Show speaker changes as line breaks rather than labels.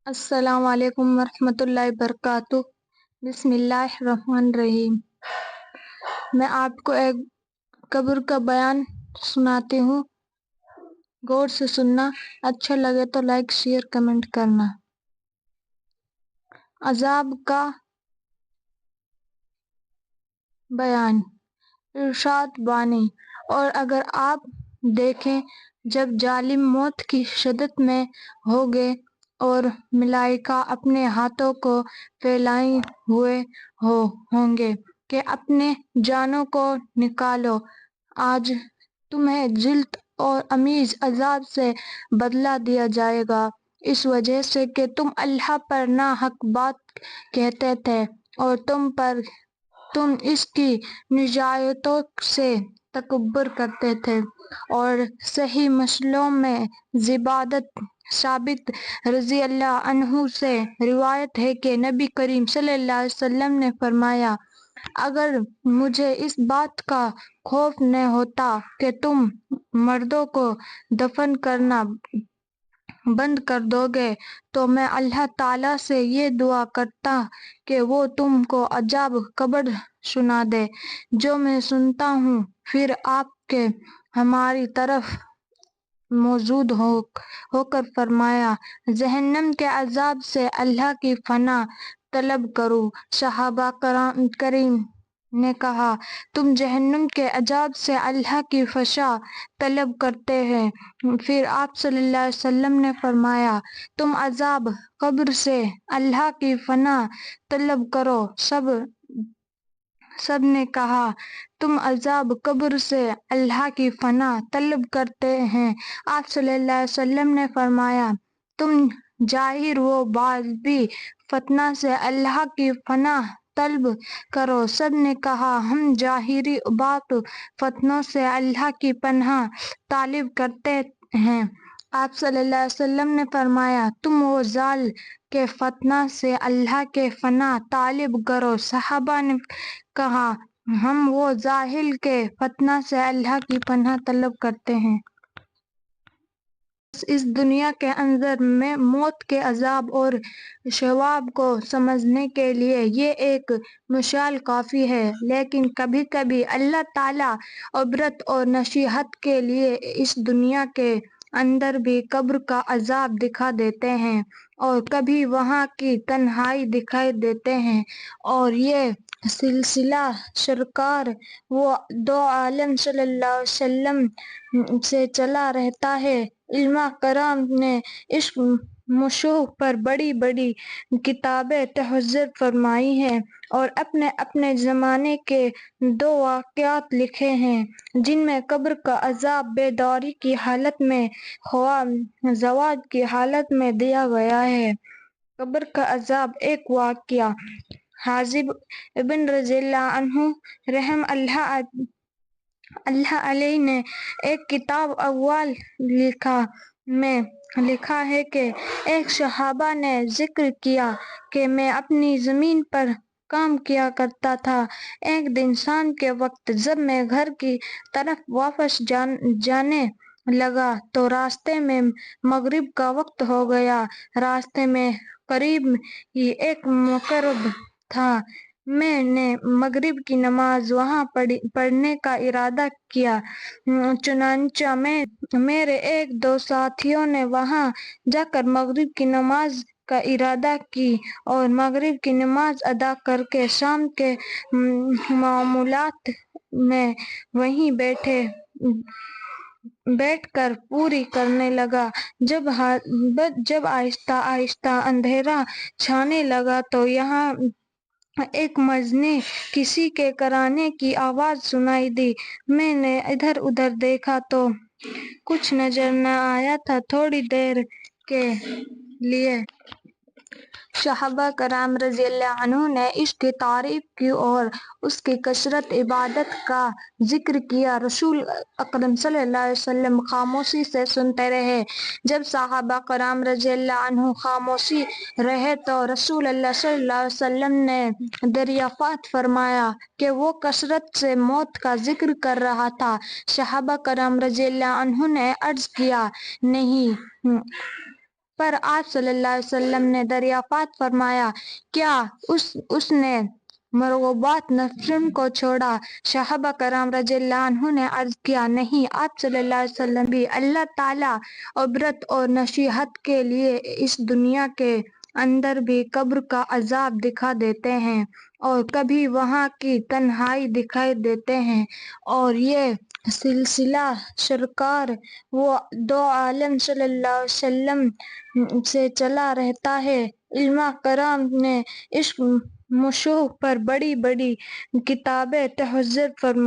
السلام علیکم ورحمۃ اللہ وبرکاتہ۔ بسم اللہ الرحمن الرحیم۔ میں آپ کو ایک قبر کا بیان سناتی ہوں، غور سے سننا، اچھا لگے تو لائک شیئر کمنٹ کرنا۔ عذاب کا بیان۔ ارشاد بانی: اور اگر آپ دیکھیں جب ظالم موت کی شدت میں ہوگے اور ملائکہ اپنے ہاتھوں کو پھیلائے ہوئے ہوں گے کہ اپنے جانوں کو نکالو، آج تمہیں ذلت اور عمیز عذاب سے بدلہ دیا جائے گا، اس وجہ سے کہ تم اللہ پر ناحق بات کہتے تھے اور تم اس کی نجاتوں سے تکبر کرتے تھے۔ اور صحیح مسلم میں زبادت ثابت رضی اللہ عنہ سے روایت ہے کہ نبی کریم صلی اللہ علیہ وسلم نے فرمایا: اگر مجھے اس بات کا خوف نہ ہوتا کہ تم مردوں کو دفن کرنا بند کر دو گے تو میں اللہ تعالیٰ سے یہ دعا کرتا کہ وہ تم کو عذاب قبر سنا دے جو میں سنتا ہوں۔ پھر آپ کے ہماری طرف موجود ہو کر فرمایا: جہنم کے عذاب سے اللہ کی پناہ طلب کرو۔ صحابہ کرام نے کہا: تم جہنم کے عذاب سے اللہ کی پناہ طلب کرتے ہیں؟ پھر آپ صلی اللہ علیہ وسلم نے فرمایا: تم عذاب قبر سے اللہ کی پناہ طلب کرو۔ سب نے کہا: تم عذاب قبر سے اللہ کی پناہ طلب کرتے ہیں؟ آپ صلی اللہ علیہ وسلم نے فرمایا: تم ظاہر و باطنی فتنہ سے اللہ کی پناہ طلب کرو۔ سب نے کہا: ہم ظاہری و باطنی فتنوں سے اللہ کی پناہ طلب کرتے ہیں۔ آپ صلی اللہ علیہ وسلم نے فرمایا: تم و زوال کے فتنہ سے اللہ کی پناہ طلب کرو۔ صحابہ نے کہا: ہم و زوال کے فتنہ سے اللہ کی پناہ طلب کرتے ہیں۔ بس اس دنیا کے اندر میں موت کے عذاب اور ثواب کو سمجھنے کے لیے یہ ایک مثال کافی ہے، لیکن کبھی کبھی اللہ تعالیٰ عبرت اور نصیحت کے لیے اس دنیا کے اندر بھی قبر کا عذاب دکھا دیتے ہیں اور کبھی وہاں کی تنہائی دکھا دیتے ہیں، اور یہ سلسلہ سرکار دو عالم صلی اللہ علیہ وسلم سے چلا رہتا ہے۔ علماء کرام نے اس موضوع پر بڑی بڑی کتابیں تحریر فرمائی ہیں اور اپنے اپنے زمانے کے دو واقعات لکھے ہیں جن میں قبر کا عذاب بیداری کی حالت میں خواب زواج کی حالت میں دیا گیا ہے۔ قبر کا عذاب۔ ایک واقعہ: حاجب ابن رضی اللہ عنہ رحمہ اللہ علیہ نے ایک کتاب احوال میں لکھا ہے کہ ایک صحابی نے ذکر کیا کہ میں اپنی زمین پر کام کیا کرتا تھا۔ ایک دن شام کے وقت جب میں گھر کی طرف واپس جانے لگا تو راستے میں مغرب کا وقت ہو گیا۔ راستے میں قریب ہی ایک مقبرہ تھا۔ میں نے مغرب کی نماز وہاں پڑھنے کا ارادہ کیا، چنانچہ میں میرے ایک دو ساتھیوں نے وہاں جا کر مغرب کی نماز کا ارادہ کیا اور مغرب کی نماز ادا کر کے شام کے معمولات میں وہیں بیٹھ کر پوری کرنے لگا۔ جب آہستہ آہستہ اندھیرا چھانے لگا تو یہاں ایک مجنون کسی کے کرانے کی آواز سنائی دی۔ میں نے ادھر ادھر دیکھا تو کچھ نظر نہ آیا تھا۔ تھوڑی دیر کے لیے صحابہ کرام رضی اللہ عنہم نے اس کی تعریف کی اور اس کی کثرت عبادت کا ذکر کیا۔ رسول اکرم صلی اللہ علیہ وسلم خاموشی سے سنتے رہے۔ جب صحابہ کرام رضی اللہ عنہم خاموش رہے تو رسول اللہ صلی اللہ علیہ وسلم نے دریافت فرمایا کہ وہ کثرت سے موت کا ذکر کر رہا تھا۔ صحابہ کرام رضی اللہ عنہم نے عرض کیا: نہیں، پر آپ صلی اللہ علیہ وسلم نے دریافت فرمایا، کیا اس نے مرغوبات نفسن کو چھوڑا؟ صحابہ کرام رضی اللہ عنہ نے عرض کیا، نہیں، آپ صلی اللہ علیہ وسلم بھی اللہ تعالیٰ عبرت اور نصیحت کے لیے اس دنیا کے اندر بھی قبر کا عذاب دکھا دیتے ہیں اور کبھی وہاں کی تنہائی دکھائی دیتے ہیں، اور یہ سلسلہ سرکار وہ دو عالم صلی اللہ علیہ وسلم سے چلا رہتا ہے۔ علماء کرام نے اس موضوع پر بڑی بڑی کتابیں تحریر فرمائی۔